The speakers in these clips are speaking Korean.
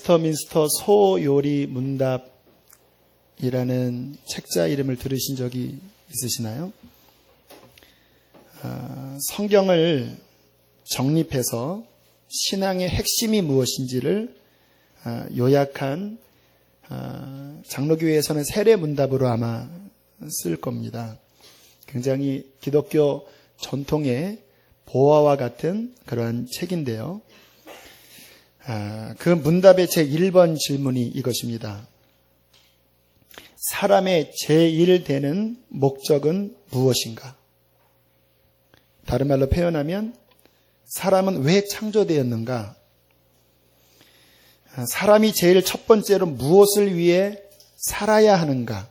웨스터민스터 소요리 문답이라는 책자 이름을 들으신 적이 있으시나요? 성경을 정립해서 신앙의 핵심이 무엇인지를 요약한 장로교회에서는 세례 문답으로 아마 쓸 겁니다. 굉장히 기독교 전통의 보화와 같은 그러한 책인데요. 그 문답의 제1번 질문이 이것입니다. 사람의 제1되는 목적은 무엇인가? 다른 말로 표현하면 사람은 왜 창조되었는가? 사람이 제일 첫 번째로 무엇을 위해 살아야 하는가?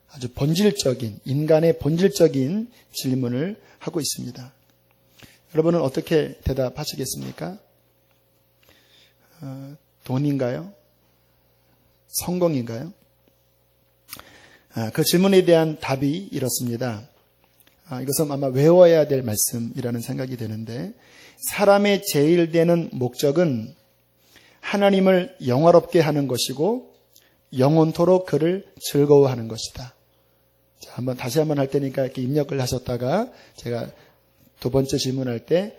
아주 본질적인, 인간의 본질적인 질문을 하고 있습니다. 여러분은 어떻게 대답하시겠습니까? 돈인가요? 성공인가요? 그 질문에 대한 답이 이렇습니다. 이것은 아마 외워야 될 말씀이라는 생각이 드는데, 사람의 제일 되는 목적은 하나님을 영화롭게 하는 것이고 영원토록 그를 즐거워하는 것이다. 자, 다시 한번 할 테니까 이렇게 입력을 하셨다가 제가 두 번째 질문할 때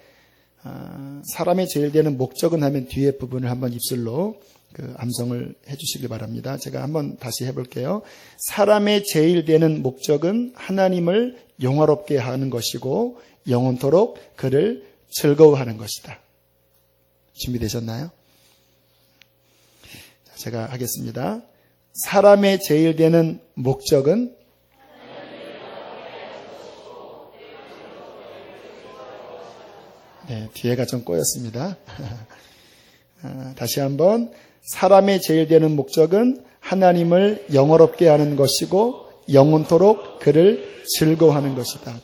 사람의 제일 되는 목적은 하면 뒤에 부분을 한번 입술로 암송을 해주시길 바랍니다. 제가 한번 다시 해볼게요. 사람의 제일 되는 목적은 하나님을 영화롭게 하는 것이고 영원토록 그를 즐거워하는 것이다. 준비되셨나요? 제가 하겠습니다. 사람의 제일 되는 목적은 뒤에가 좀 꼬였습니다. 다시 한번 사람의 제일 되는 목적은 하나님을 영화롭게 하는 것이고 영원토록 그를 즐거워하는 것이다.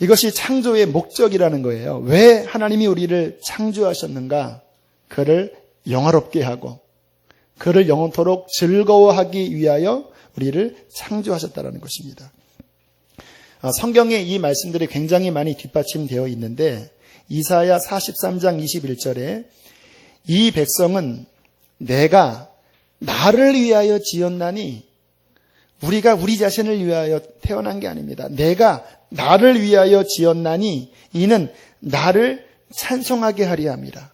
이것이 창조의 목적이라는 거예요. 왜 하나님이 우리를 창조하셨는가? 그를 영화롭게 하고 그를 영원토록 즐거워하기 위하여 우리를 창조하셨다는 것입니다. 성경에 이 말씀들이 굉장히 많이 뒷받침되어 있는데 이사야 43장 21절에 이 백성은 내가 나를 위하여 지었나니, 우리가 우리 자신을 위하여 태어난 게 아닙니다. 내가 나를 위하여 지었나니 이는 나를 찬송하게 하려 함이라.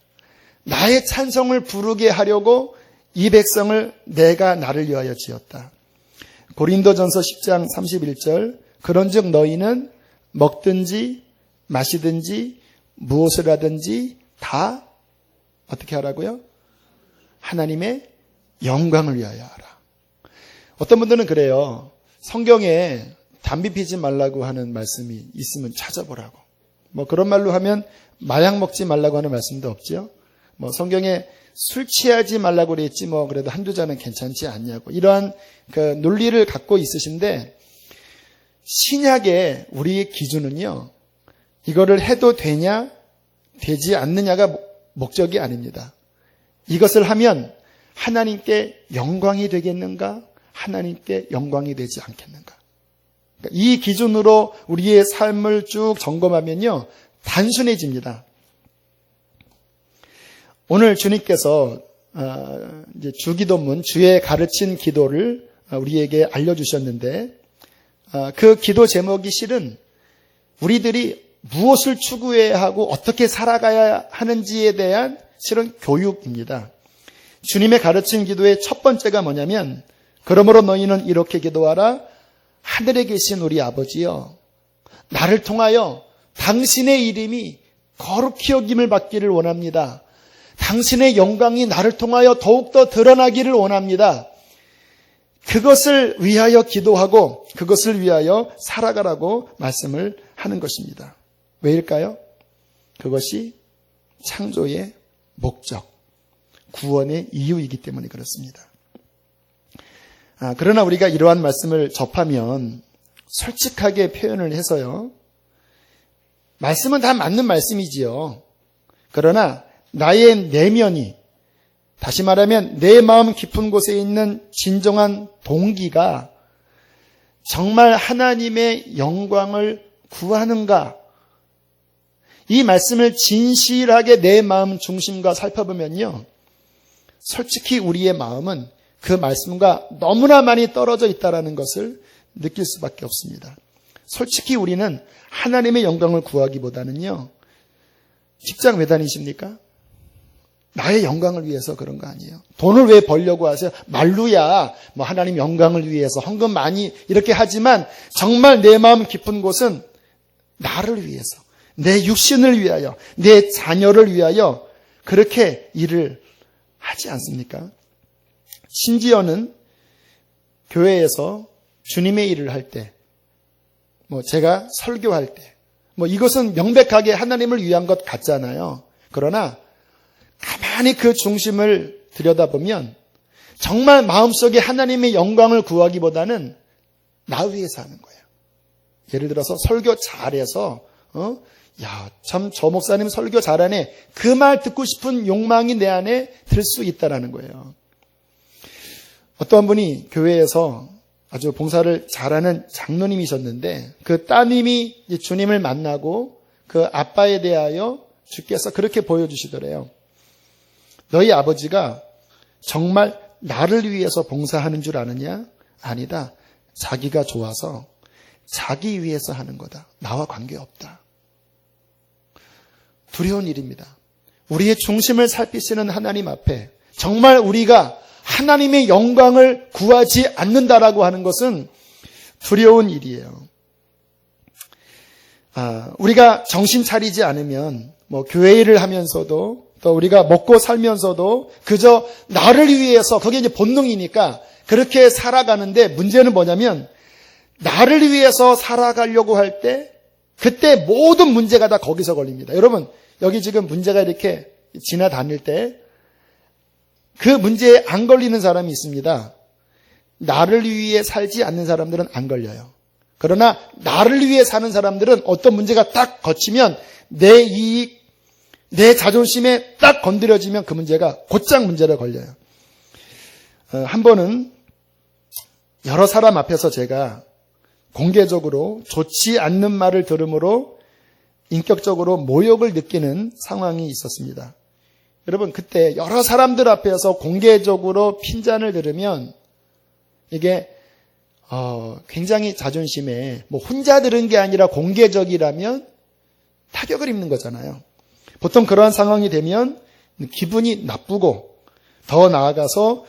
나의 찬송을 부르게 하려고 이 백성을 내가 나를 위하여 지었다. 고린도전서 10장 31절 그런즉 너희는 먹든지 마시든지 무엇을 하든지 다 어떻게 하라고요? 하나님의 영광을 위하여 하라. 어떤 분들은 그래요. 성경에 담배 피지 말라고 하는 말씀이 있으면 찾아보라고. 그런 말로 하면 마약 먹지 말라고 하는 말씀도 없죠. 성경에 술 취하지 말라고 그랬지 그래도 한두 잔은 괜찮지 않냐고. 이러한 그 논리를 갖고 있으신데 신약의 우리의 기준은요. 이거를 해도 되냐 되지 않느냐가 목적이 아닙니다. 이것을 하면 하나님께 영광이 되겠는가? 하나님께 영광이 되지 않겠는가? 이 기준으로 우리의 삶을 쭉 점검하면요. 단순해집니다. 오늘 주님께서 이제 주기도문, 주의 가르친 기도를 우리에게 알려주셨는데 그 기도 제목이 실은 우리들이 무엇을 추구해야 하고 어떻게 살아가야 하는지에 대한 실은 교육입니다. 주님의 가르친 기도의 첫 번째가 뭐냐면 그러므로 너희는 이렇게 기도하라. 하늘에 계신 우리 아버지여, 나를 통하여 당신의 이름이 거룩히 여김을 받기를 원합니다. 당신의 영광이 나를 통하여 더욱더 드러나기를 원합니다. 그것을 위하여 기도하고 그것을 위하여 살아가라고 말씀을 하는 것입니다. 왜일까요? 그것이 창조의 목적, 구원의 이유이기 때문에 그렇습니다. 그러나 우리가 이러한 말씀을 접하면 솔직하게 표현을 해서요. 말씀은 다 맞는 말씀이지요. 그러나 나의 내면이, 다시 말하면 내 마음 깊은 곳에 있는 진정한 동기가 정말 하나님의 영광을 구하는가? 이 말씀을 진실하게 내 마음 중심과 살펴보면요. 솔직히 우리의 마음은 그 말씀과 너무나 많이 떨어져 있다는 것을 느낄 수밖에 없습니다. 솔직히 우리는 하나님의 영광을 구하기보다는요, 직장 왜 다니십니까? 나의 영광을 위해서 그런 거 아니에요. 돈을 왜 벌려고 하세요? 말로야 뭐 하나님 영광을 위해서 헌금 많이 이렇게 하지만 정말 내 마음 깊은 곳은 나를 위해서, 내 육신을 위하여, 내 자녀를 위하여 그렇게 일을 하지 않습니까? 심지어는 교회에서 주님의 일을 할 때, 제가 설교할 때, 이것은 명백하게 하나님을 위한 것 같잖아요. 그러나 가만히 그 중심을 들여다보면 정말 마음속에 하나님의 영광을 구하기보다는 나 위해서 하는 거예요. 예를 들어서 설교 잘해서 참 저 목사님 설교 잘하네, 그 말 듣고 싶은 욕망이 내 안에 들 수 있다라는 거예요. 어떤 분이 교회에서 아주 봉사를 잘하는 장로님이셨는데 그 따님이 주님을 만나고 그 아빠에 대하여 주께서 그렇게 보여주시더래요. 너희 아버지가 정말 나를 위해서 봉사하는 줄 아느냐? 아니다. 자기가 좋아서 자기 위해서 하는 거다. 나와 관계없다. 두려운 일입니다. 우리의 중심을 살피시는 하나님 앞에 정말 우리가 하나님의 영광을 구하지 않는다라고 하는 것은 두려운 일이에요. 우리가 정신 차리지 않으면 교회 일을 하면서도 또 우리가 먹고 살면서도 그저 나를 위해서, 그게 이제 본능이니까 그렇게 살아가는데, 문제는 뭐냐면 나를 위해서 살아가려고 할 때 그때 모든 문제가 다 거기서 걸립니다. 여러분, 여기 지금 문제가 이렇게 지나다닐 때 그 문제에 안 걸리는 사람이 있습니다. 나를 위해 살지 않는 사람들은 안 걸려요. 그러나 나를 위해 사는 사람들은 어떤 문제가 딱 거치면 내 이익, 내 자존심에 딱 건드려지면 그 문제가 곧장 문제로 걸려요. 한 번은 여러 사람 앞에서 제가 공개적으로 좋지 않는 말을 들음으로 인격적으로 모욕을 느끼는 상황이 있었습니다. 여러분, 그때 여러 사람들 앞에서 공개적으로 핀잔을 들으면 이게 굉장히 자존심에 혼자 들은 게 아니라 공개적이라면 타격을 입는 거잖아요. 보통 그러한 상황이 되면 기분이 나쁘고 더 나아가서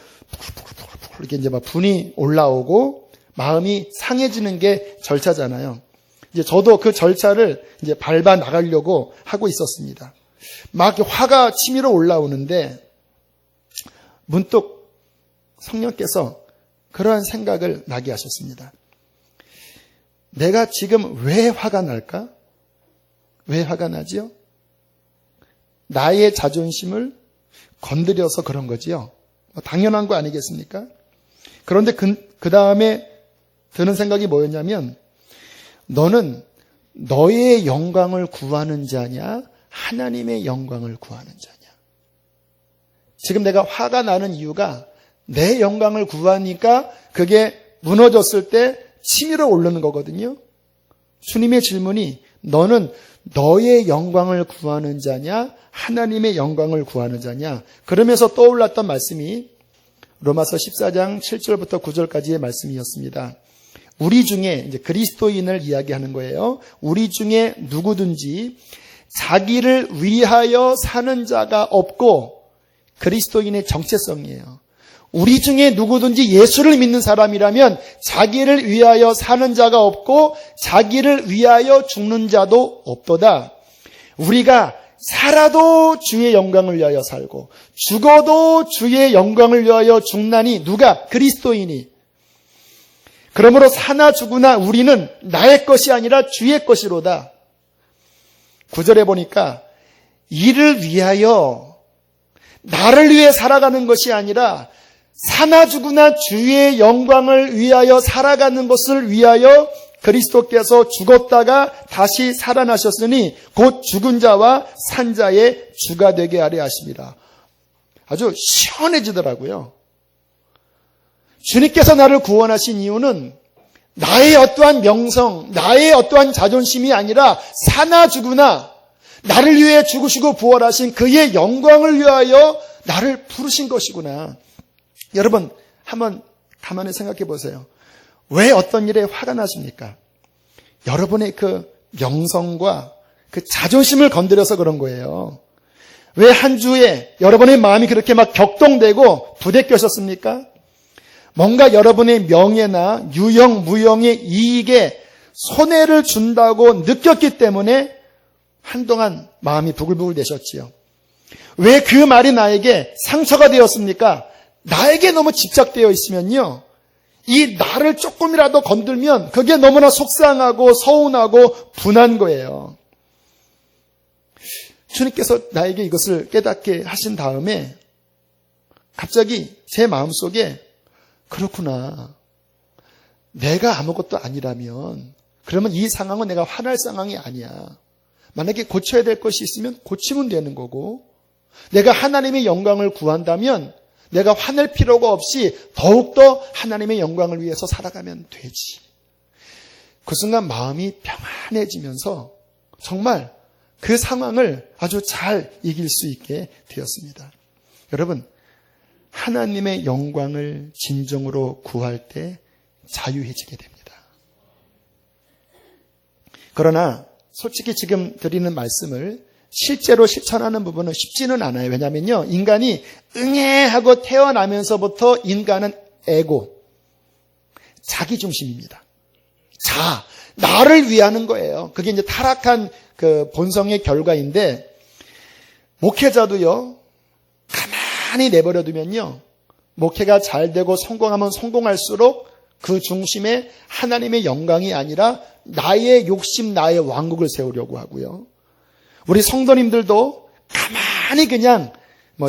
이렇게 이제 막 분이 올라오고 마음이 상해지는 게 절차잖아요. 이제 저도 그 절차를 이제 밟아 나가려고 하고 있었습니다. 막 화가 치밀어 올라오는데 문득 성령께서 그러한 생각을 나게 하셨습니다. 내가 지금 왜 화가 날까? 왜 화가 나지요? 나의 자존심을 건드려서 그런 거지요. 당연한 거 아니겠습니까? 그런데 그 다음에 드는 생각이 뭐였냐면, 너는 너의 영광을 구하는 자냐, 하나님의 영광을 구하는 자냐. 지금 내가 화가 나는 이유가 내 영광을 구하니까 그게 무너졌을 때 치밀어 오르는 거거든요. 주님의 질문이 너는 너의 영광을 구하는 자냐, 하나님의 영광을 구하는 자냐. 그러면서 떠올랐던 말씀이 로마서 14장 7절부터 9절까지의 말씀이었습니다. 우리 중에, 이제 그리스도인을 이야기하는 거예요. 우리 중에 누구든지 자기를 위하여 사는 자가 없고, 그리스도인의 정체성이에요. 우리 중에 누구든지 예수를 믿는 사람이라면 자기를 위하여 사는 자가 없고 자기를 위하여 죽는 자도 없도다. 우리가 살아도 주의 영광을 위하여 살고 죽어도 주의 영광을 위하여 죽나니. 누가? 그리스도인이. 그러므로 사나 죽으나 우리는 나의 것이 아니라 주의 것이로다. 9절에 보니까 이를 위하여, 나를 위해 살아가는 것이 아니라 사나 죽으나 주의 영광을 위하여 살아가는 것을 위하여 그리스도께서 죽었다가 다시 살아나셨으니 곧 죽은 자와 산 자의 주가 되게 하려 하십니다. 아주 시원해지더라고요. 주님께서 나를 구원하신 이유는 나의 어떠한 명성, 나의 어떠한 자존심이 아니라 사나 죽으나 나를 위해 죽으시고 부활하신 그의 영광을 위하여 나를 부르신 것이구나. 여러분, 한번 가만히 생각해 보세요. 왜 어떤 일에 화가 나십니까? 여러분의 그 명성과 그 자존심을 건드려서 그런 거예요. 왜 한 주에 여러분의 마음이 그렇게 막 격동되고 부대껴셨습니까? 뭔가 여러분의 명예나 유형, 무형의 이익에 손해를 준다고 느꼈기 때문에 한동안 마음이 부글부글 되셨지요. 왜 그 말이 나에게 상처가 되었습니까? 나에게 너무 집착되어 있으면요, 이 나를 조금이라도 건들면 그게 너무나 속상하고 서운하고 분한 거예요. 주님께서 나에게 이것을 깨닫게 하신 다음에 갑자기 제 마음속에 그렇구나. 내가 아무것도 아니라면 그러면 이 상황은 내가 화날 상황이 아니야. 만약에 고쳐야 될 것이 있으면 고치면 되는 거고, 내가 하나님의 영광을 구한다면 내가 화낼 필요가 없이 더욱더 하나님의 영광을 위해서 살아가면 되지. 그 순간 마음이 평안해지면서 정말 그 상황을 아주 잘 이길 수 있게 되었습니다. 여러분, 하나님의 영광을 진정으로 구할 때 자유해지게 됩니다. 그러나 솔직히 지금 드리는 말씀을 실제로 실천하는 부분은 쉽지는 않아요. 왜냐하면요, 인간이 응애하고 태어나면서부터 인간은 에고, 자기중심입니다. 나를 위하는 거예요. 그게 이제 타락한 그 본성의 결과인데, 목회자도요, 가만히 내버려두면요, 목회가 잘 되고 성공하면 성공할수록 그 중심에 하나님의 영광이 아니라 나의 욕심, 나의 왕국을 세우려고 하고요. 우리 성도님들도 가만히 그냥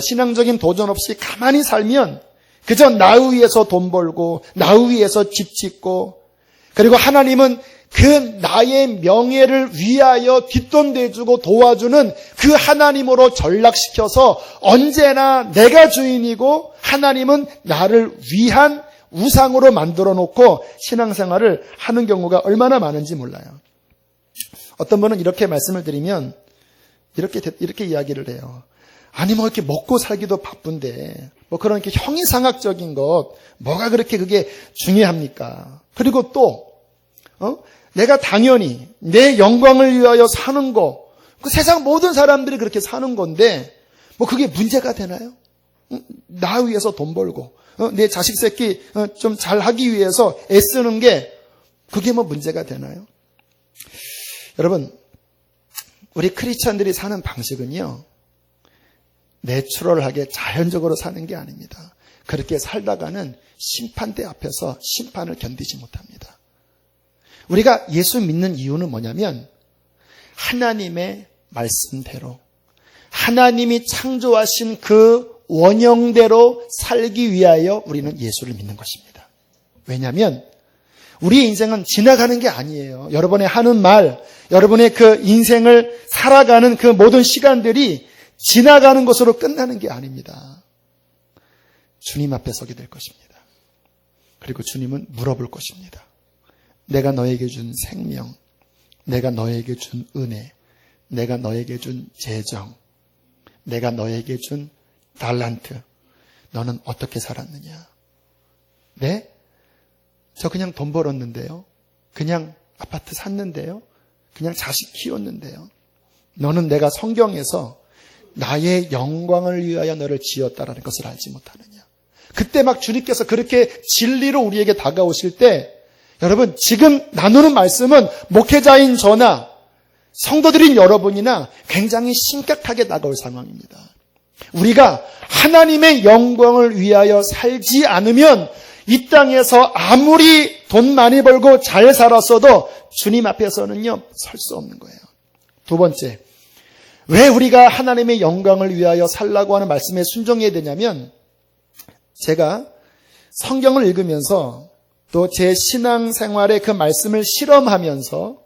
신앙적인 도전 없이 가만히 살면 그저 나 위해서 돈 벌고 나 위해서 집 짓고, 그리고 하나님은 그 나의 명예를 위하여 뒷돈 대주고 도와주는 그 하나님으로 전락시켜서 언제나 내가 주인이고 하나님은 나를 위한 우상으로 만들어 놓고 신앙생활을 하는 경우가 얼마나 많은지 몰라요. 어떤 분은 이렇게 말씀을 드리면 이렇게 이야기를 해요. 아니 이렇게 먹고 살기도 바쁜데 그런 이렇게 형이상학적인 것 뭐가 그렇게 그게 중요합니까? 그리고 또 내가 당연히 내 영광을 위하여 사는 거, 그 세상 모든 사람들이 그렇게 사는 건데 그게 문제가 되나요? 나 위해서 돈 벌고 내 자식 새끼 좀 잘하기 위해서 애쓰는 게 그게 문제가 되나요? 여러분, 우리 크리스찬들이 사는 방식은요, 내추럴하게 자연적으로 사는 게 아닙니다. 그렇게 살다가는 심판대 앞에서 심판을 견디지 못합니다. 우리가 예수 믿는 이유는 뭐냐면 하나님의 말씀대로 하나님이 창조하신 그 원형대로 살기 위하여 우리는 예수를 믿는 것입니다. 왜냐하면 우리의 인생은 지나가는 게 아니에요. 여러분의 하는 말, 여러분의 그 인생을 살아가는 그 모든 시간들이 지나가는 것으로 끝나는 게 아닙니다. 주님 앞에 서게 될 것입니다. 그리고 주님은 물어볼 것입니다. 내가 너에게 준 생명, 내가 너에게 준 은혜, 내가 너에게 준 재정, 내가 너에게 준 달란트, 너는 어떻게 살았느냐? 네? 저 그냥 돈 벌었는데요. 그냥 아파트 샀는데요. 그냥 자식 키웠는데요. 너는 내가 성경에서 나의 영광을 위하여 너를 지었다라는 것을 알지 못하느냐? 그때 막 주님께서 그렇게 진리로 우리에게 다가오실 때, 여러분, 지금 나누는 말씀은 목회자인 저나 성도들인 여러분이나 굉장히 심각하게 다가올 상황입니다. 우리가 하나님의 영광을 위하여 살지 않으면 이 땅에서 아무리 돈 많이 벌고 잘 살았어도 주님 앞에서는요, 설 수 없는 거예요. 두 번째, 왜 우리가 하나님의 영광을 위하여 살라고 하는 말씀에 순종해야 되냐면, 제가 성경을 읽으면서 또 제 신앙생활의 그 말씀을 실험하면서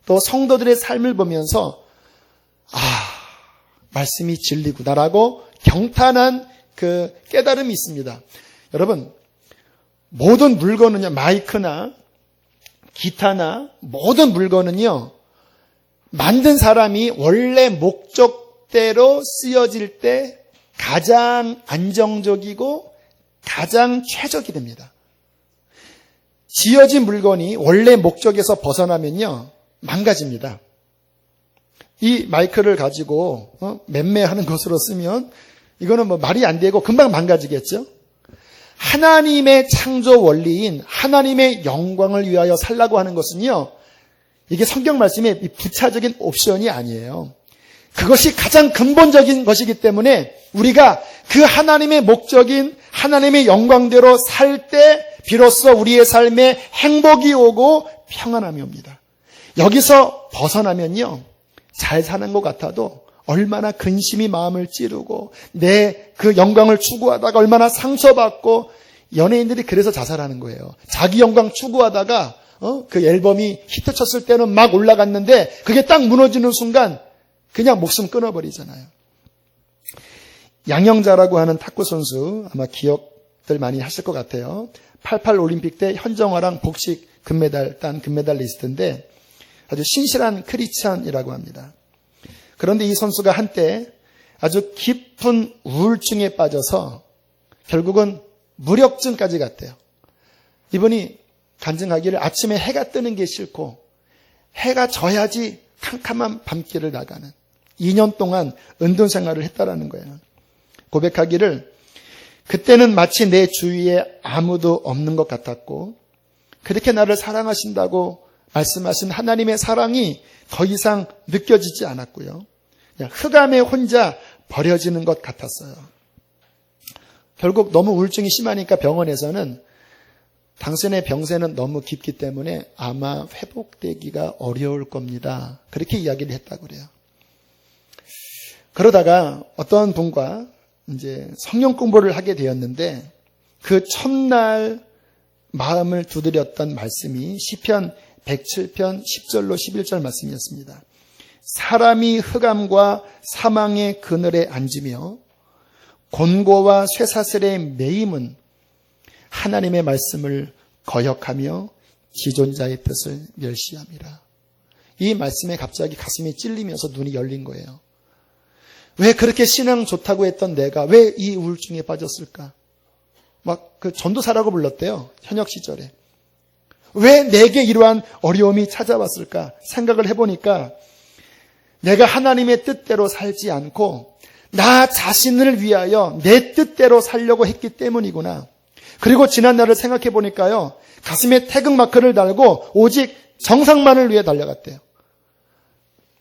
또 성도들의 삶을 보면서 말씀이 진리구나라고 경탄한 그 깨달음이 있습니다. 여러분, 모든 물건은요, 마이크나 기타나 모든 물건은요, 만든 사람이 원래 목적대로 쓰여질 때 가장 안정적이고 가장 최적이 됩니다. 지어진 물건이 원래 목적에서 벗어나면요, 망가집니다. 이 마이크를 가지고 맴매하는 것으로 쓰면 이거는 뭐 말이 안 되고 금방 망가지겠죠? 하나님의 창조 원리인 하나님의 영광을 위하여 살라고 하는 것은요, 이게 성경 말씀의 부차적인 옵션이 아니에요. 그것이 가장 근본적인 것이기 때문에 우리가 그 하나님의 목적인 하나님의 영광대로 살 때 비로소 우리의 삶에 행복이 오고 평안함이 옵니다. 여기서 벗어나면요, 잘 사는 것 같아도 얼마나 근심이 마음을 찌르고 내 그 영광을 추구하다가 얼마나 상처받고, 연예인들이 그래서 자살하는 거예요. 자기 영광 추구하다가 그 앨범이 히트쳤을 때는 막 올라갔는데 그게 딱 무너지는 순간 그냥 목숨 끊어버리잖아요. 양영자라고 하는 탁구 선수, 아마 기억들 많이 하실 것 같아요. 88 올림픽 때 현정화랑 복식 금메달 딴 금메달리스트인데 아주 신실한 크리스찬이라고 합니다. 그런데 이 선수가 한때 아주 깊은 우울증에 빠져서 결국은 무력증까지 갔대요. 이분이 간증하기를 아침에 해가 뜨는 게 싫고 해가 져야지 캄캄한 밤길을 나가는 2년 동안 은둔 생활을 했다라는 거예요. 고백하기를 그때는 마치 내 주위에 아무도 없는 것 같았고 그렇게 나를 사랑하신다고 말씀하신 하나님의 사랑이 더 이상 느껴지지 않았고요. 그냥 흑암에 혼자 버려지는 것 같았어요. 결국 너무 우울증이 심하니까 병원에서는 당신의 병세는 너무 깊기 때문에 아마 회복되기가 어려울 겁니다. 그렇게 이야기를 했다고 그래요. 그러다가 어떤 분과 이제 성령 공부를 하게 되었는데 그 첫날 마음을 두드렸던 말씀이 시편 107편 10절로 11절 말씀이었습니다. 사람이 흑암과 사망의 그늘에 앉으며 곤고와 쇠사슬에 매임은 하나님의 말씀을 거역하며 지존자의 뜻을 멸시함이라. 이 말씀에 갑자기 가슴이 찔리면서 눈이 열린 거예요. 왜 그렇게 신앙 좋다고 했던 내가 왜 이 우울증에 빠졌을까? 막 그 전도사라고 불렀대요. 현역 시절에. 왜 내게 이러한 어려움이 찾아왔을까? 생각을 해보니까 내가 하나님의 뜻대로 살지 않고 나 자신을 위하여 내 뜻대로 살려고 했기 때문이구나. 그리고 지난 날을 생각해 보니까요, 가슴에 태극마크를 달고 오직 정상만을 위해 달려갔대요.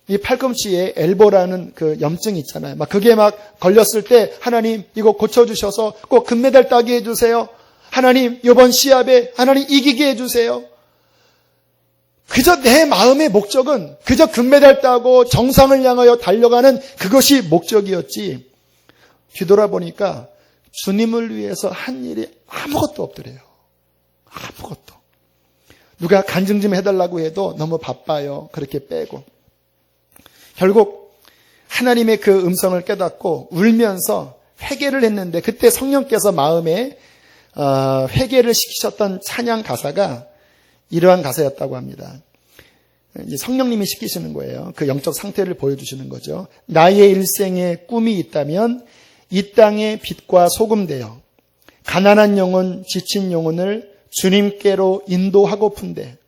이 팔꿈치에 엘보라는 그 염증이 있잖아요. 막 그게 막 걸렸을 때 하나님 이거 고쳐주셔서 꼭 금메달 따게 해주세요. 하나님 이번 시합에 하나님 이기게 해주세요. 그저 내 마음의 목적은 그저 금메달 따고 정상을 향하여 달려가는 그것이 목적이었지, 뒤돌아보니까 주님을 위해서 한 일이 아무것도 없더래요. 아무것도. 누가 간증 좀 해달라고 해도 너무 바빠요. 그렇게 빼고. 결국 하나님의 그 음성을 깨닫고 울면서 회개를 했는데 그때 성령께서 마음에 회개를 시키셨던 찬양 가사가 이러한 가사였다고 합니다. 이제 성령님이 시키시는 거예요. 그 영적 상태를 보여주시는 거죠. 나의 일생에 꿈이 있다면 이 땅의 빛과 소금 되어 가난한 영혼, 지친 영혼을 주님께로 인도하고픈데,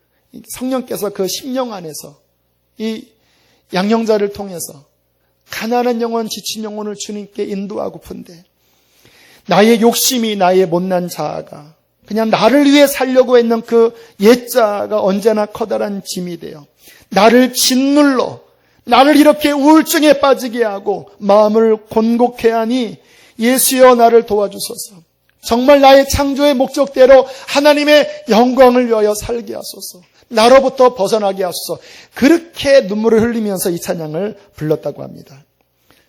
성령께서 그 심령 안에서 이 양형자를 통해서 가난한 영혼, 지친 영혼을 주님께 인도하고픈데, 나의 욕심이, 나의 못난 자아가 그냥 나를 위해 살려고 했는 그 옛자아가 언제나 커다란 짐이 되어 나를 짓눌러 나를 이렇게 우울증에 빠지게 하고 마음을 곤곡해 하니 예수여 나를 도와주소서. 정말 나의 창조의 목적대로 하나님의 영광을 위하여 살게 하소서. 나로부터 벗어나게 하소서. 그렇게 눈물을 흘리면서 이 찬양을 불렀다고 합니다.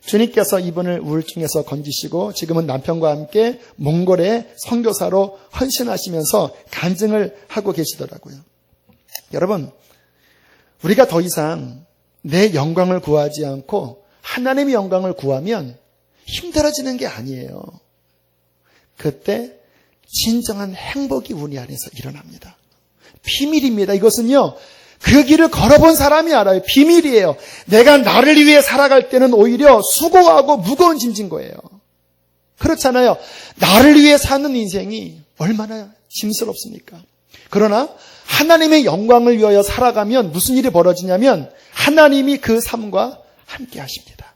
주님께서 이분을 우울증에서 건지시고 지금은 남편과 함께 몽골에 선교사로 헌신하시면서 간증을 하고 계시더라고요. 여러분, 우리가 더 이상 내 영광을 구하지 않고 하나님의 영광을 구하면 힘들어지는 게 아니에요. 그때 진정한 행복이 우리 안에서 일어납니다. 비밀입니다. 이것은요, 그 길을 걸어본 사람이 알아요. 비밀이에요. 내가 나를 위해 살아갈 때는 오히려 수고하고 무거운 짐진 거예요. 그렇잖아요. 나를 위해 사는 인생이 얼마나 짐스럽습니까? 그러나 하나님의 영광을 위하여 살아가면 무슨 일이 벌어지냐면 하나님이 그 삶과 함께 하십니다.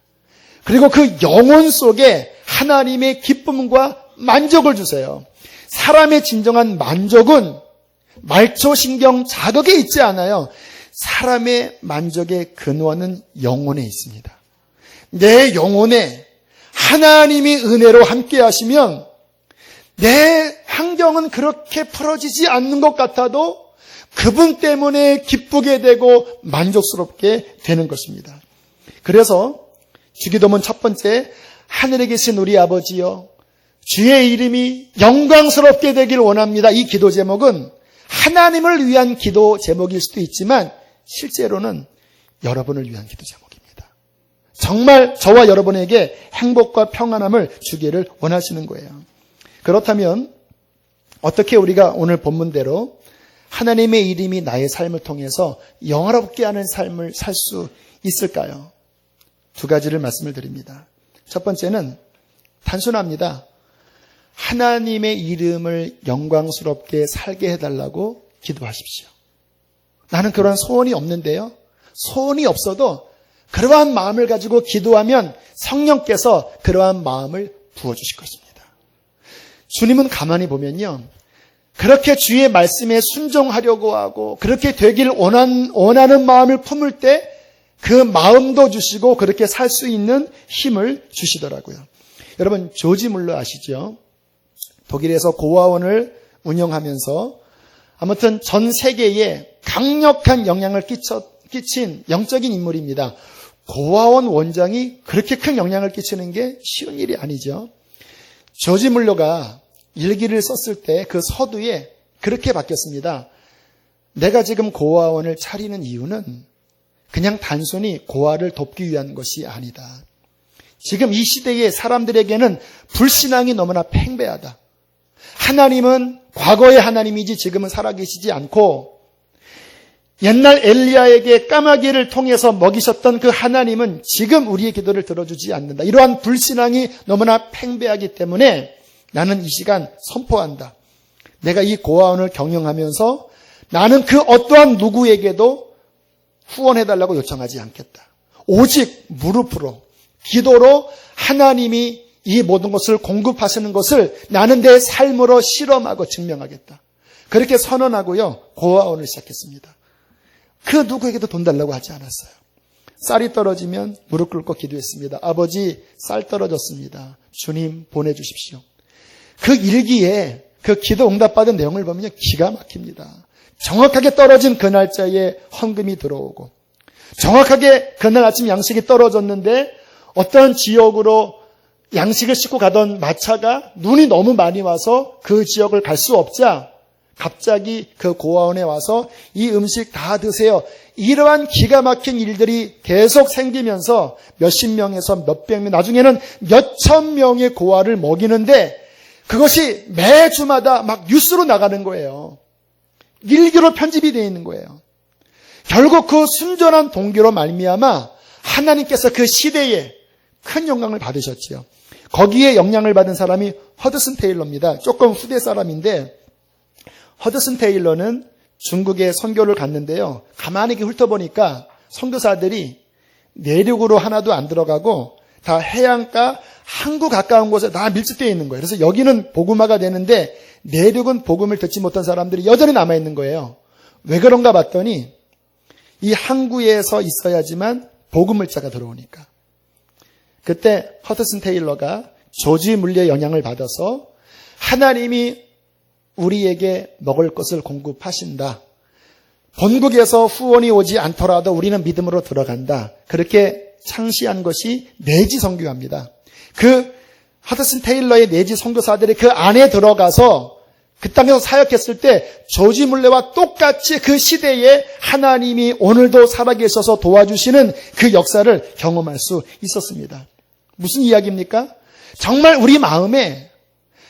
그리고 그 영혼 속에 하나님의 기쁨과 만족을 주세요. 사람의 진정한 만족은 말초신경 자극에 있지 않아요. 사람의 만족의 근원은 영혼에 있습니다. 내 영혼에 하나님이 은혜로 함께 하시면 내 환경은 그렇게 풀어지지 않는 것 같아도 그분 때문에 기쁘게 되고 만족스럽게 되는 것입니다. 그래서 주기도문 첫 번째, 하늘에 계신 우리 아버지여 주의 이름이 영광스럽게 되길 원합니다. 이 기도 제목은 하나님을 위한 기도 제목일 수도 있지만 실제로는 여러분을 위한 기도 제목입니다. 정말 저와 여러분에게 행복과 평안함을 주기를 원하시는 거예요. 그렇다면 어떻게 우리가 오늘 본문대로 하나님의 이름이 나의 삶을 통해서 영화롭게 하는 삶을 살 수 있을까요? 두 가지를 말씀을 드립니다. 첫 번째는 단순합니다. 하나님의 이름을 영광스럽게 살게 해달라고 기도하십시오. 나는 그런 소원이 없는데요. 소원이 없어도 그러한 마음을 가지고 기도하면 성령께서 그러한 마음을 부어주실 것입니다. 주님은 가만히 보면요. 그렇게 주의 말씀에 순종하려고 하고 그렇게 되길 원하는 마음을 품을 때 그 마음도 주시고 그렇게 살 수 있는 힘을 주시더라고요. 여러분 조지 물러 아시죠? 독일에서 고아원을 운영하면서 아무튼 전 세계에 강력한 영향을 끼친 영적인 인물입니다. 고아원 원장이 그렇게 큰 영향을 끼치는 게 쉬운 일이 아니죠. 조지 물러가 일기를 썼을 때 그 서두에 그렇게 바뀌었습니다. 내가 지금 고아원을 차리는 이유는 그냥 단순히 고아를 돕기 위한 것이 아니다. 지금 이 시대의 사람들에게는 불신앙이 너무나 팽배하다. 하나님은 과거의 하나님이지 지금은 살아계시지 않고 옛날 엘리야에게 까마귀를 통해서 먹이셨던 그 하나님은 지금 우리의 기도를 들어주지 않는다. 이러한 불신앙이 너무나 팽배하기 때문에 나는 이 시간 선포한다. 내가 이 고아원을 경영하면서 나는 그 어떠한 누구에게도 후원해달라고 요청하지 않겠다. 오직 무릎으로 기도로 하나님이 이 모든 것을 공급하시는 것을 나는 내 삶으로 실험하고 증명하겠다. 그렇게 선언하고요. 고아원을 시작했습니다. 그 누구에게도 돈 달라고 하지 않았어요. 쌀이 떨어지면 무릎 꿇고 기도했습니다. 아버지, 쌀 떨어졌습니다. 주님 보내주십시오. 그 일기에 그 기도 응답받은 내용을 보면 기가 막힙니다. 정확하게 떨어진 그 날짜에 헌금이 들어오고 정확하게 그날 아침 양식이 떨어졌는데 어떤 지역으로 양식을 싣고 가던 마차가 눈이 너무 많이 와서 그 지역을 갈 수 없자 갑자기 그 고아원에 와서 이 음식 다 드세요. 이러한 기가 막힌 일들이 계속 생기면서 몇십 명에서 몇백 명, 나중에는 몇천 명의 고아를 먹이는데 그것이 매주마다 막 뉴스로 나가는 거예요. 일기로 편집이 되어 있는 거예요. 결국 그 순전한 동기로 말미암아 하나님께서 그 시대에 큰 영광을 받으셨지요. 거기에 영향을 받은 사람이 허드슨 테일러입니다. 조금 후대 사람인데 허드슨 테일러는 중국에 선교를 갔는데요. 가만히 훑어보니까 선교사들이 내륙으로 하나도 안 들어가고 다 해안가 항구 가까운 곳에 다 밀집되어 있는 거예요. 그래서 여기는 복음화가 되는데 내륙은 복음을 듣지 못한 사람들이 여전히 남아있는 거예요. 왜 그런가 봤더니 이 항구에서 있어야지만 복음물자가 들어오니까. 그때 허드슨 테일러가 조지 물리의 영향을 받아서 하나님이 우리에게 먹을 것을 공급하신다. 본국에서 후원이 오지 않더라도 우리는 믿음으로 들어간다. 그렇게 창시한 것이 내지 선교합니다. 그 허드슨 테일러의 내지 선교사들이 그 안에 들어가서 그 땅에서 사역했을 때 조지 물레와 똑같이 그 시대에 하나님이 오늘도 살아계셔서 도와주시는 그 역사를 경험할 수 있었습니다. 무슨 이야기입니까? 정말 우리 마음에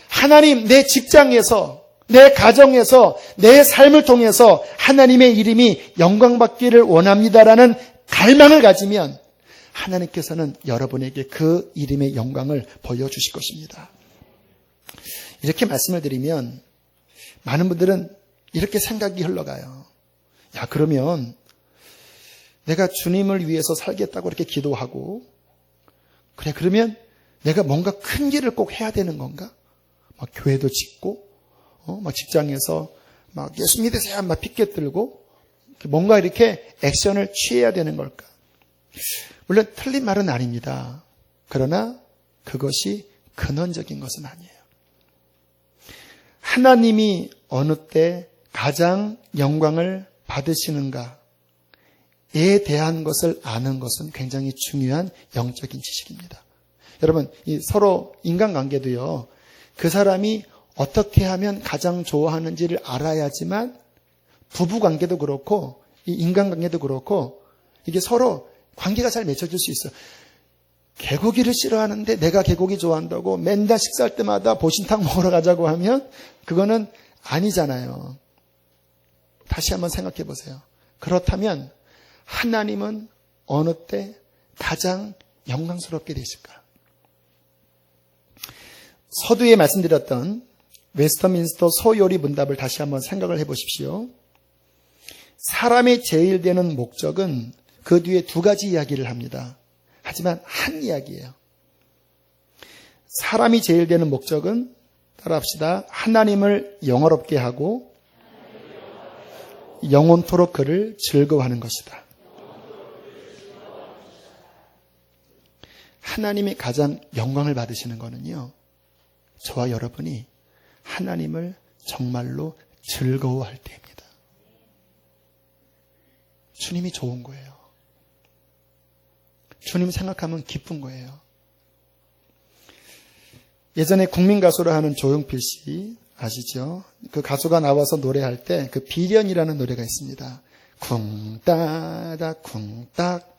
하나님 내 직장에서 내 가정에서 내 삶을 통해서 하나님의 이름이 영광받기를 원합니다라는 갈망을 가지면 하나님께서는 여러분에게 그 이름의 영광을 보여주실 것입니다. 이렇게 말씀을 드리면 많은 분들은 이렇게 생각이 흘러가요. 야, 그러면 내가 주님을 위해서 살겠다고 이렇게 기도하고, 그래, 그러면 내가 뭔가 큰 길을 꼭 해야 되는 건가? 막 교회도 짓고, 막 직장에서 막 예수 믿으세요 막 피켓 들고, 뭔가 이렇게 액션을 취해야 되는 걸까? 물론 틀린 말은 아닙니다. 그러나 그것이 근원적인 것은 아니에요. 하나님이 어느 때 가장 영광을 받으시는가에 대한 것을 아는 것은 굉장히 중요한 영적인 지식입니다. 여러분, 이 서로 인간관계도요, 그 사람이 어떻게 하면 가장 좋아하는지를 알아야지만 부부관계도 그렇고 이 인간관계도 그렇고 이게 서로 관계가 잘 맺혀질 수 있어요. 개고기를 싫어하는데 내가 개고기 좋아한다고 맨날 식사할 때마다 보신탕 먹으러 가자고 하면 그거는 아니잖아요. 다시 한번 생각해 보세요. 그렇다면 하나님은 어느 때 가장 영광스럽게 되실까? 서두에 말씀드렸던 웨스터민스터 소요리 문답을 다시 한번 생각을 해보십시오. 사람의 제일 되는 목적은 그 뒤에 두 가지 이야기를 합니다. 하지만 한 이야기예요. 사람이 제일 되는 목적은, 따라합시다, 하나님을 영화롭게 하고 영원토록 그를 즐거워하는 것이다. 하나님이 가장 영광을 받으시는 거는요, 저와 여러분이 하나님을 정말로 즐거워할 때입니다. 주님이 좋은 거예요. 주님 생각하면 기쁜 거예요. 예전에 국민 가수를 하는 조용필 씨 아시죠? 그 가수가 나와서 노래할 때 그 비련이라는 노래가 있습니다. 쿵따다 쿵딱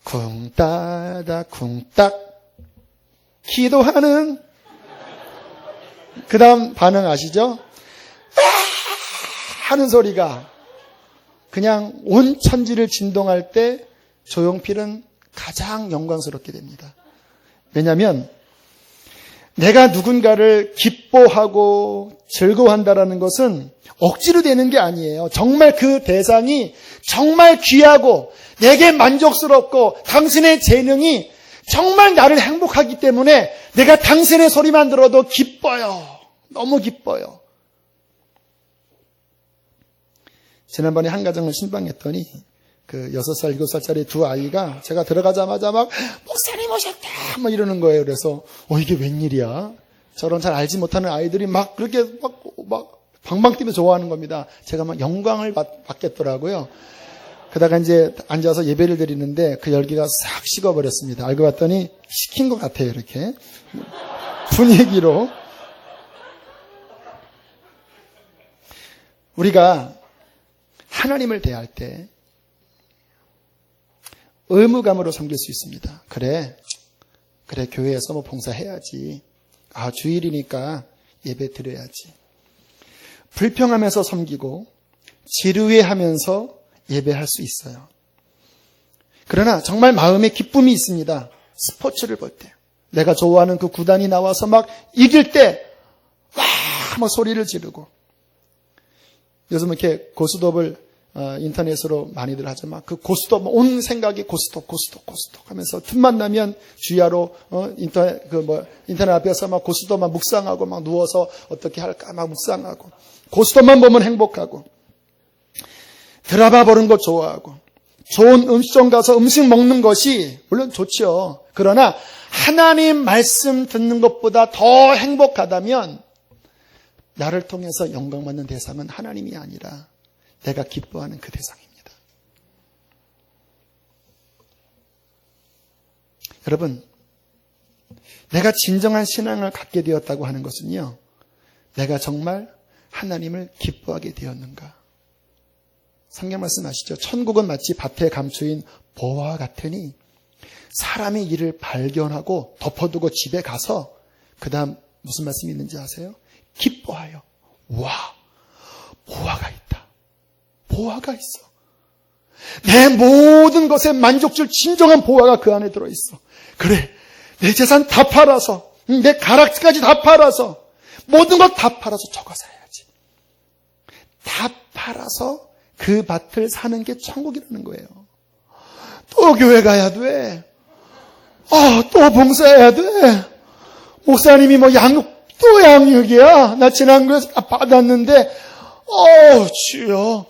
쿵따다 쿵딱 기도하는 그 다음 반응 아시죠? 하는 소리가 그냥 온 천지를 진동할 때 조용필은 가장 영광스럽게 됩니다. 왜냐하면 내가 누군가를 기뻐하고 즐거워한다라는 것은 억지로 되는 게 아니에요. 정말 그 대상이 정말 귀하고 내게 만족스럽고 당신의 재능이 정말 나를 행복하기 때문에 내가 당신의 소리만 들어도 기뻐요. 너무 기뻐요. 지난번에 한 가정을 신방했더니 그 6살, 7살짜리 두 아이가 제가 들어가자마자 막 목사님 오셨다 막 이러는 거예요. 그래서 이게 웬일이야? 저런 잘 알지 못하는 아이들이 막 그렇게 막 방방 뛰며 좋아하는 겁니다. 제가 막 영광을 받겠더라고요. 그러다가 이제 앉아서 예배를 드리는데 그 열기가 싹 식어버렸습니다. 알고 봤더니 식힌 것 같아요. 이렇게 분위기로. 우리가 하나님을 대할 때 의무감으로 섬길 수 있습니다. 그래 교회에서 뭐 봉사해야지. 주일이니까 예배 드려야지. 불평하면서 섬기고 지루해하면서 예배할 수 있어요. 그러나 정말 마음에 기쁨이 있습니다. 스포츠를 볼 때 내가 좋아하는 그 구단이 나와서 막 이길 때 막 소리를 지르고, 요즘 이렇게 고스톱을 인터넷으로 많이들 하죠. 막 그 고스톱 온 생각이 고스톱 하면서 틈만 나면 주야로 인터넷 앞에서 막 고스톱만 묵상하고 막 누워서 어떻게 할까 막 묵상하고, 고스톱만 보면 행복하고, 드라마 보는 거 좋아하고, 좋은 음식점 가서 음식 먹는 것이 물론 좋죠. 그러나 하나님 말씀 듣는 것보다 더 행복하다면 나를 통해서 영광받는 대상은 하나님이 아니라 내가 기뻐하는 그 대상입니다. 여러분, 내가 진정한 신앙을 갖게 되었다고 하는 것은요, 내가 정말 하나님을 기뻐하게 되었는가. 성경 말씀 아시죠? 천국은 마치 밭에 감추인 보화와 같으니 사람의 일을 발견하고 덮어두고 집에 가서 그 다음 무슨 말씀이 있는지 아세요? 기뻐하여. 와, 보화가 있다. 보화가 있어. 내 모든 것에 만족 줄 진정한 보화가 그 안에 들어있어. 그래, 내 재산 다 팔아서, 내 가락까지 다 팔아서 모든 걸 다 팔아서 저거 사야지. 다 팔아서 그 밭을 사는 게 천국이라는 거예요. 또 교회 가야 돼. 또 봉사해야 돼. 목사님이 또 양육이야. 나 지난주에 받았는데, 주여.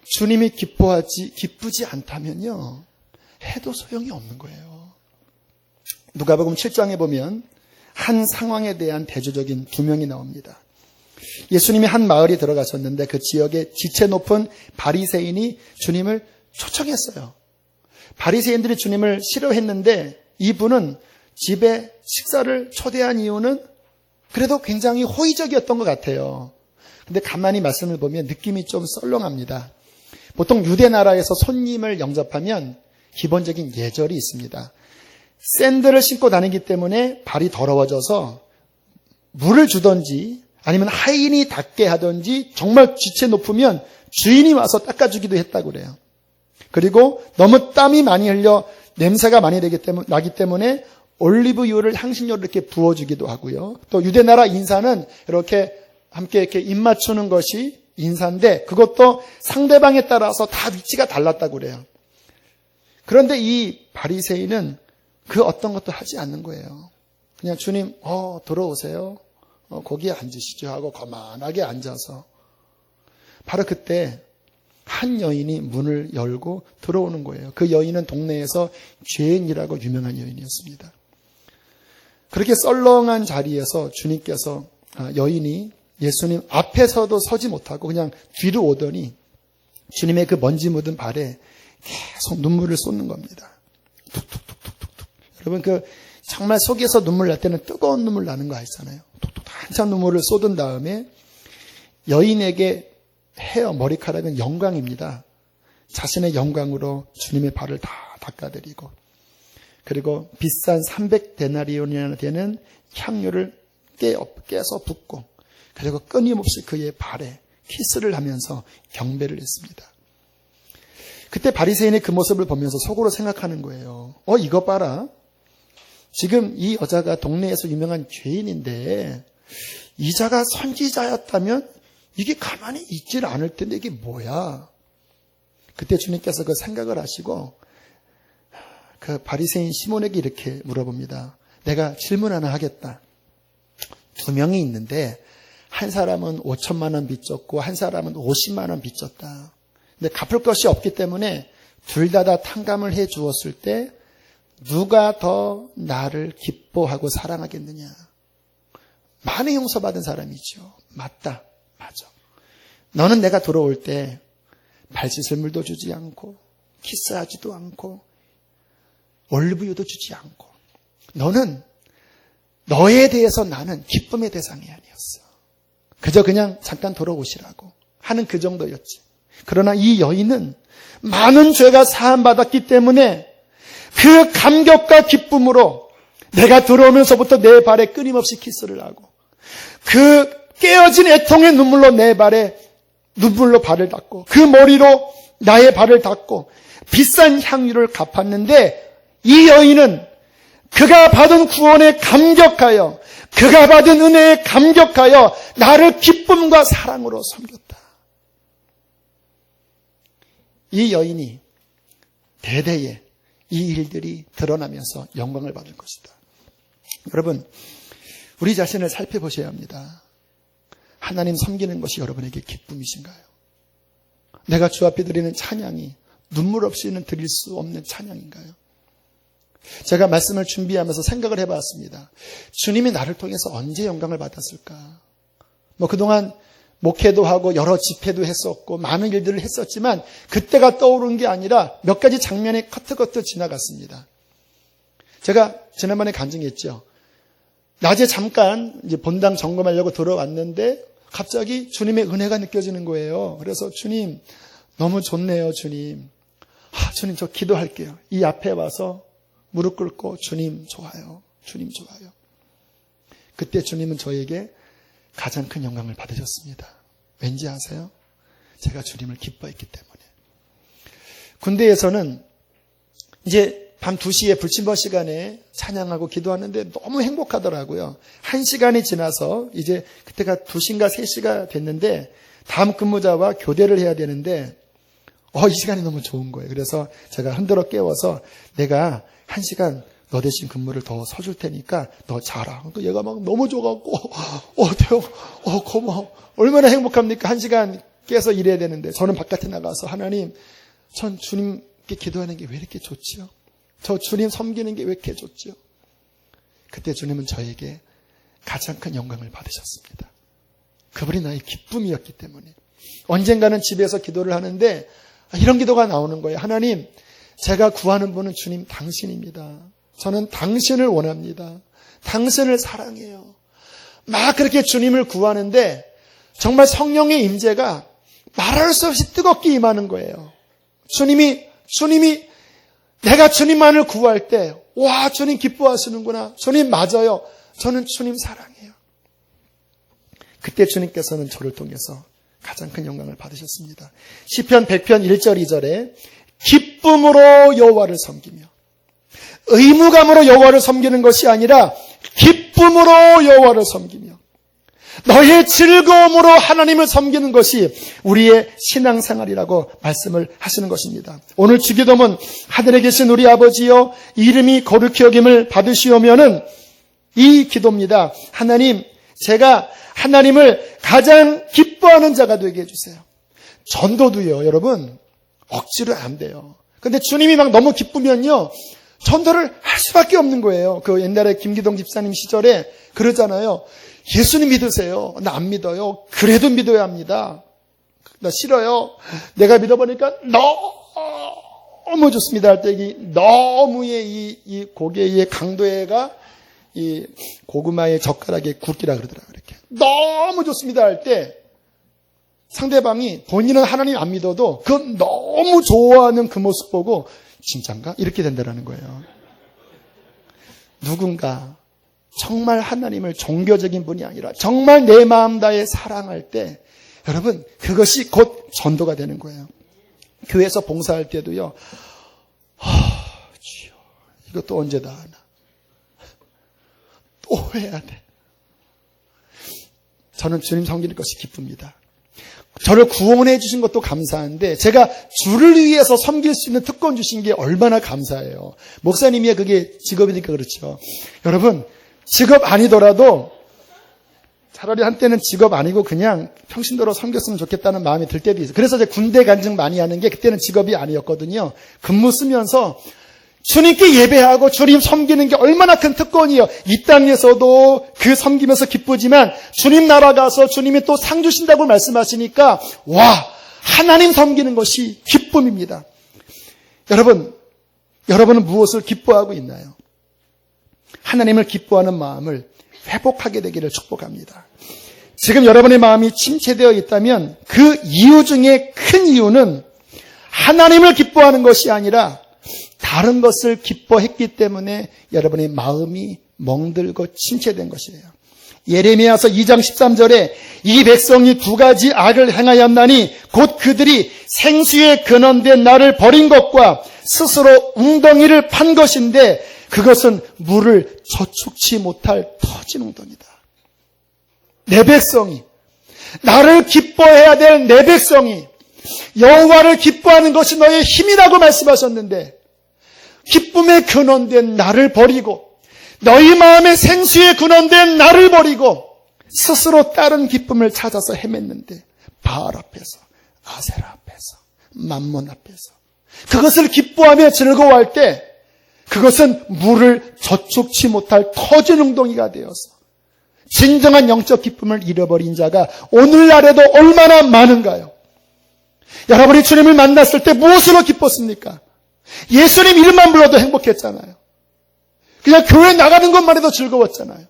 주님이 기쁘지 않다면요, 해도 소용이 없는 거예요. 누가복음 7장에 보면 한 상황에 대한 대조적인 두 명이 나옵니다. 예수님이 한 마을에 들어가셨는데 그 지역에 지체 높은 바리새인이 주님을 초청했어요. 바리새인들이 주님을 싫어했는데 이분은 집에 식사를 초대한 이유는 그래도 굉장히 호의적이었던 것 같아요. 근데 가만히 말씀을 보면 느낌이 좀 썰렁합니다. 보통 유대 나라에서 손님을 영접하면 기본적인 예절이 있습니다. 샌들을 신고 다니기 때문에 발이 더러워져서 물을 주든지 아니면 하인이 닦게 하든지 정말 지체 높으면 주인이 와서 닦아주기도 했다고 그래요. 그리고 너무 땀이 많이 흘려 냄새가 많이 나기 때문에 올리브유를 향신료를 이렇게 부어주기도 하고요. 또 유대 나라 인사는 이렇게 함께 이렇게 입 맞추는 것이 인사인데 그것도 상대방에 따라서 다 위치가 달랐다고 그래요. 그런데 이 바리새인은 그 어떤 것도 하지 않는 거예요. 그냥 주님, 들어오세요. 거기에 앉으시죠 하고 거만하게 앉아서 바로 그때 한 여인이 문을 열고 들어오는 거예요. 그 여인은 동네에서 죄인이라고 유명한 여인이었습니다. 그렇게 썰렁한 자리에서 주님께서 여인이 예수님 앞에서도 서지 못하고 그냥 뒤로 오더니 주님의 그 먼지 묻은 발에 계속 눈물을 쏟는 겁니다. 툭툭툭툭툭. 여러분 정말 속에서 눈물 날 때는 뜨거운 눈물 나는 거 아시잖아요. 툭툭 한참 눈물을 쏟은 다음에 여인에게 머리카락은 영광입니다. 자신의 영광으로 주님의 발을 다 닦아드리고 그리고 비싼 300데나리온이나 되는 향유를 깨서 붓고 그리고 끊임없이 그의 발에 키스를 하면서 경배를 했습니다. 그때 바리새인이 그 모습을 보면서 속으로 생각하는 거예요. 이거 봐라. 지금 이 여자가 동네에서 유명한 죄인인데 이자가 선지자였다면 이게 가만히 있질 않을 텐데 이게 뭐야? 그때 주님께서 그 생각을 하시고 그 바리새인 시몬에게 이렇게 물어봅니다. 내가 질문 하나 하겠다. 두 명이 있는데 한 사람은 5천만 원 빚졌고 한 사람은 50만 원 빚졌다. 근데 갚을 것이 없기 때문에 둘 다 탕감을 해 주었을 때 누가 더 나를 기뻐하고 사랑하겠느냐? 많이 용서받은 사람이죠. 맞다. 맞아. 너는 내가 들어올 때 발 씻을 물도 주지 않고 키스하지도 않고 올리브유도 주지 않고 너는 너에 대해서 나는 기쁨의 대상이 아니었어. 그저 그냥 잠깐 돌아오시라고 하는 그 정도였지. 그러나 이 여인은 많은 죄가 사함받았기 때문에 그 감격과 기쁨으로 내가 들어오면서부터 내 발에 끊임없이 키스를 하고 그 깨어진 애통의 눈물로 내 발에 눈물로 발을 닦고 그 머리로 나의 발을 닦고 비싼 향유를 갚았는데 이 여인은 그가 받은 구원에 감격하여 그가 받은 은혜에 감격하여 나를 기쁨과 사랑으로 섬겼다. 이 여인이 대대에 이 일들이 드러나면서 영광을 받을 것이다. 여러분, 우리 자신을 살펴보셔야 합니다. 하나님 섬기는 것이 여러분에게 기쁨이신가요? 내가 주 앞에 드리는 찬양이 눈물 없이는 드릴 수 없는 찬양인가요? 제가 말씀을 준비하면서 생각을 해봤습니다. 주님이 나를 통해서 언제 영광을 받았을까? 그동안 목회도 하고 여러 집회도 했었고 많은 일들을 했었지만 그때가 떠오른 게 아니라 몇 가지 장면이 커트커트 지나갔습니다. 제가 지난번에 간증했죠. 낮에 잠깐 이제 본당 점검하려고 들어왔는데 갑자기 주님의 은혜가 느껴지는 거예요. 그래서 주님 너무 좋네요. 주님. 주님 저 기도할게요. 이 앞에 와서 무릎 꿇고 주님 좋아요. 주님 좋아요. 그때 주님은 저에게 가장 큰 영광을 받으셨습니다. 왠지 아세요? 제가 주님을 기뻐했기 때문에. 군대에서는 이제 밤 2시에 불침번 시간에 찬양하고 기도하는데 너무 행복하더라고요. 1시간이 지나서 이제 그때가 2시인가 3시가 됐는데 다음 근무자와 교대를 해야 되는데 이 시간이 너무 좋은 거예요. 그래서 제가 흔들어 깨워서 내가 1시간 너 대신 근무를 더 서줄 테니까 너 자라. 얘가 막 너무 좋아갖고 대요. 고마워. 얼마나 행복합니까? 1시간 깨서 일해야 되는데 저는 바깥에 나가서 하나님 전 주님께 기도하는 게 왜 이렇게 좋지요? 저 주님 섬기는 게 왜 이렇게 좋지요? 그때 주님은 저에게 가장 큰 영광을 받으셨습니다. 그분이 나의 기쁨이었기 때문에. 언젠가는 집에서 기도를 하는데 이런 기도가 나오는 거예요. 하나님, 제가 구하는 분은 주님 당신입니다. 저는 당신을 원합니다. 당신을 사랑해요. 막 그렇게 주님을 구하는데 정말 성령의 임재가 말할 수 없이 뜨겁게 임하는 거예요. 주님이 내가 주님만을 구할 때 와, 주님 기뻐하시는구나. 주님 맞아요. 저는 주님 사랑해요. 그때 주님께서는 저를 통해서 가장 큰 영광을 받으셨습니다. 시편 100편 1절 2절에 기쁨으로 여호와를 섬기며 의무감으로 여호와를 섬기는 것이 아니라 기쁨으로 여호와를 섬기며 너의 즐거움으로 하나님을 섬기는 것이 우리의 신앙생활이라고 말씀을 하시는 것입니다. 오늘 주기도문 하늘에 계신 우리 아버지여 이름이 거룩히 여김을 받으시오면은 이 기도입니다. 하나님, 제가 하나님을 가장 기뻐하는 자가 되게 해주세요. 전도도요, 여러분 억지로 안 돼요. 근데 주님이 막 너무 기쁘면요 전도를 할 수밖에 없는 거예요. 그 옛날에 김기동 집사님 시절에 그러잖아요. 예수님 믿으세요. 나 안 믿어요. 그래도 믿어야 합니다. 나 싫어요. 내가 믿어보니까 너무 좋습니다. 할 때 너무의 이 고개의 강도애가 이 고구마의 젓가락에 굵기라 그러더라고요. 이렇게 너무 좋습니다 할 때 상대방이 본인은 하나님 안 믿어도 그 너무 좋아하는 그 모습 보고 진짠가? 이렇게 된다는 거예요. 누군가 정말 하나님을 종교적인 분이 아니라 정말 내 마음 다해 사랑할 때 여러분 그것이 곧 전도가 되는 거예요. 교회에서 봉사할 때도요. 주여 이것도 언제 다 하나. 또 해야 돼. 저는 주님 섬기는 것이 기쁩니다. 저를 구원해 주신 것도 감사한데 제가 주를 위해서 섬길 수 있는 특권 주신 게 얼마나 감사해요. 목사님이 그게 직업이니까 그렇죠. 여러분 직업 아니더라도 차라리 한때는 직업 아니고 그냥 평신도로 섬겼으면 좋겠다는 마음이 들 때도 있어요. 그래서 제가 군대 간증 많이 하는 게 그때는 직업이 아니었거든요. 근무 쓰면서 주님께 예배하고 주님 섬기는 게 얼마나 큰 특권이에요. 이 땅에서도 그 섬기면서 기쁘지만 주님 나라 가서 주님이 또 상 주신다고 말씀하시니까 와, 하나님 섬기는 것이 기쁨입니다. 여러분은 무엇을 기뻐하고 있나요? 하나님을 기뻐하는 마음을 회복하게 되기를 축복합니다. 지금 여러분의 마음이 침체되어 있다면 그 이유 중에 큰 이유는 하나님을 기뻐하는 것이 아니라 다른 것을 기뻐했기 때문에 여러분의 마음이 멍들고 침체된 것이에요. 예레미야서 2장 13절에 이 백성이 두 가지 악을 행하였나니 곧 그들이 생수에 근원된 나를 버린 것과 스스로 웅덩이를 판 것인데 그것은 물을 저축치 못할 터진 웅덩이다. 내 백성이 나를 기뻐해야 될 내 백성이 여호와를 기뻐하는 것이 너의 힘이라고 말씀하셨는데 기쁨에 근원된 나를 버리고 너희 마음의 생수에 근원된 나를 버리고 스스로 다른 기쁨을 찾아서 헤맸는데 바알 앞에서 아세라 앞에서 맘몬 앞에서 그것을 기뻐하며 즐거워할 때 그것은 물을 저축치 못할 터진 웅덩이가 되어서 진정한 영적 기쁨을 잃어버린 자가 오늘날에도 얼마나 많은가요? 여러분이 주님을 만났을 때 무엇으로 기뻤습니까? 예수님 이름만 불러도 행복했잖아요. 그냥 교회 나가는 것만 해도 즐거웠잖아요.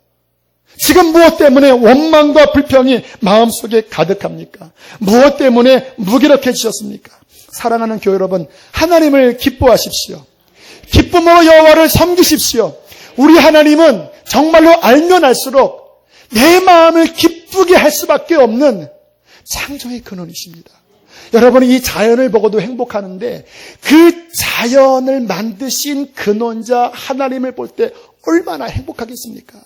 지금 무엇 때문에 원망과 불평이 마음속에 가득합니까? 무엇 때문에 무기력해지셨습니까? 사랑하는 교회 여러분, 하나님을 기뻐하십시오. 기쁨으로 여호와를 섬기십시오. 우리 하나님은 정말로 알면 알수록 내 마음을 기쁘게 할 수밖에 없는 창조의 근원이십니다. 여러분이 이 자연을 보고도 행복하는데 그 자연을 만드신 근원자 하나님을 볼 때 얼마나 행복하겠습니까?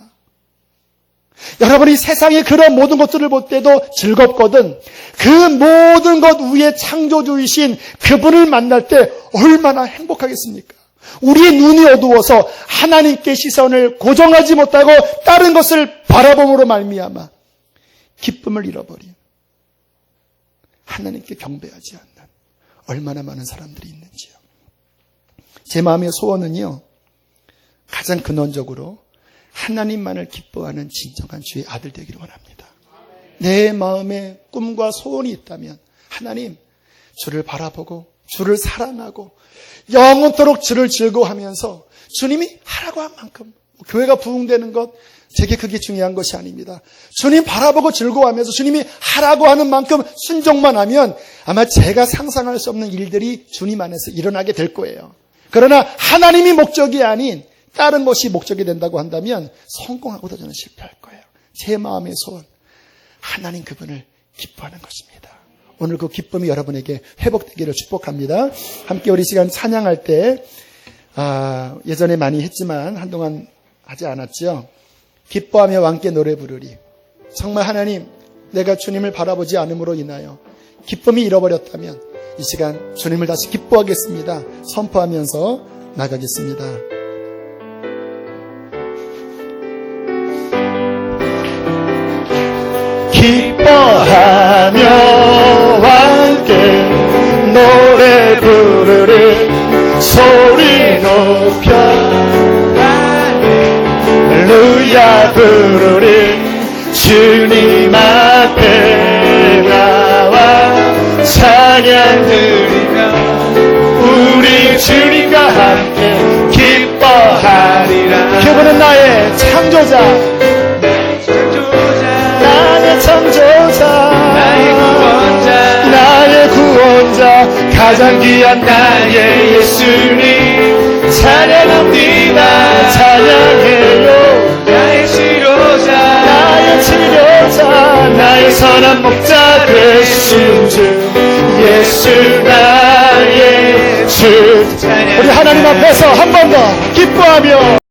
여러분이 세상의 그런 모든 것들을 볼 때도 즐겁거든 그 모든 것 위에 창조주이신 그분을 만날 때 얼마나 행복하겠습니까? 우리의 눈이 어두워서 하나님께 시선을 고정하지 못하고 다른 것을 바라봄으로 말미암아 기쁨을 잃어버린 하나님께 경배하지 않는 얼마나 많은 사람들이 있는지요. 제 마음의 소원은요, 가장 근원적으로 하나님만을 기뻐하는 진정한 주의 아들 되기를 원합니다. 내 마음에 꿈과 소원이 있다면 하나님, 주를 바라보고 주를 사랑하고 영원토록 주를 즐거워하면서 주님이 하라고 한 만큼, 교회가 부흥되는 것 제게 그게 중요한 것이 아닙니다. 주님 바라보고 즐거워하면서 주님이 하라고 하는 만큼 순종만 하면 아마 제가 상상할 수 없는 일들이 주님 안에서 일어나게 될 거예요. 그러나 하나님이 목적이 아닌 다른 것이 목적이 된다고 한다면 성공하고도 저는 실패할 거예요. 제 마음의 소원, 하나님 그분을 기뻐하는 것입니다. 오늘 그 기쁨이 여러분에게 회복되기를 축복합니다. 함께 우리 시간 찬양할 때 예전에 많이 했지만 한동안 하지 않았죠. 기뻐하며 왕께 노래 부르리. 정말 하나님, 내가 주님을 바라보지 않음으로 인하여 기쁨이 잃어버렸다면 이 시간 주님을 다시 기뻐하겠습니다. 선포하면서 나가겠습니다. 기뻐하며 왕께 노래 부르리. 소리 높여 할렐루야 부르리. 주님 앞에 나와 찬양 드리며 우리 주님과 함께 기뻐하리라. 그분은 나의 창조자, 나의 창조자, 나의 구원자, 가장 귀한 나의 예수님 찬양합니다. 찬양해요. 나의 치료자, 나의 치료자, 나의 선한 목자 되신 주 예수 나의 주. 우리 하나님 앞에서 한 번 더 기뻐하며